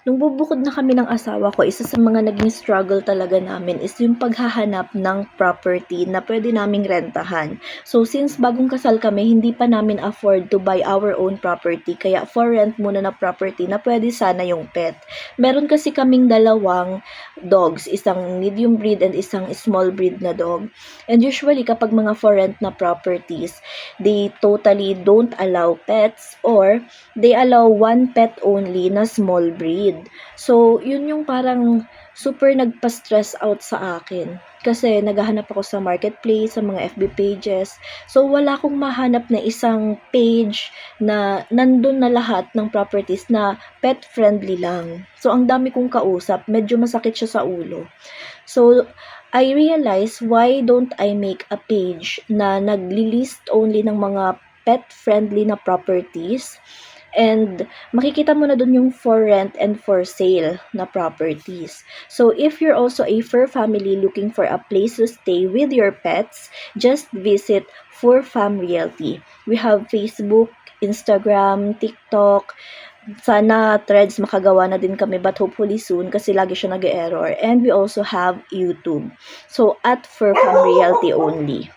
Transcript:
Nung bubukod na kami ng asawa ko, isa sa mga naging struggle talaga namin is yung paghahanap ng property na pwede naming rentahan. So, since bagong kasal kami, hindi pa namin afford to buy our own property. Kaya for rent muna na property na pwede sana yung pet. Meron kasi kaming dalawang dogs, isang medium breed and isang small breed na dog. And usually, kapag mga for rent na properties, they totally don't allow pets or they allow one pet only na small breed. So, yun yung parang super nagpa-stress out sa akin. Kasi naghahanap ako sa marketplace, sa mga FB pages. So, wala akong mahanap na isang page na nandun na lahat ng properties na pet-friendly lang. So, ang dami kong kausap, medyo masakit siya sa ulo. So, I realize why don't I make a page na nagli-list only ng mga pet-friendly na properties. And makikita mo na dun yung for rent and for sale na properties. So, if you're also a fur family looking for a place to stay with your pets, just visit Fur Fam Realty. We have Facebook, Instagram, TikTok. Sana Threads makagawa na din kami but hopefully soon kasi lagi siya nag-error. And we also have YouTube. So, at Fur Fam Realty only.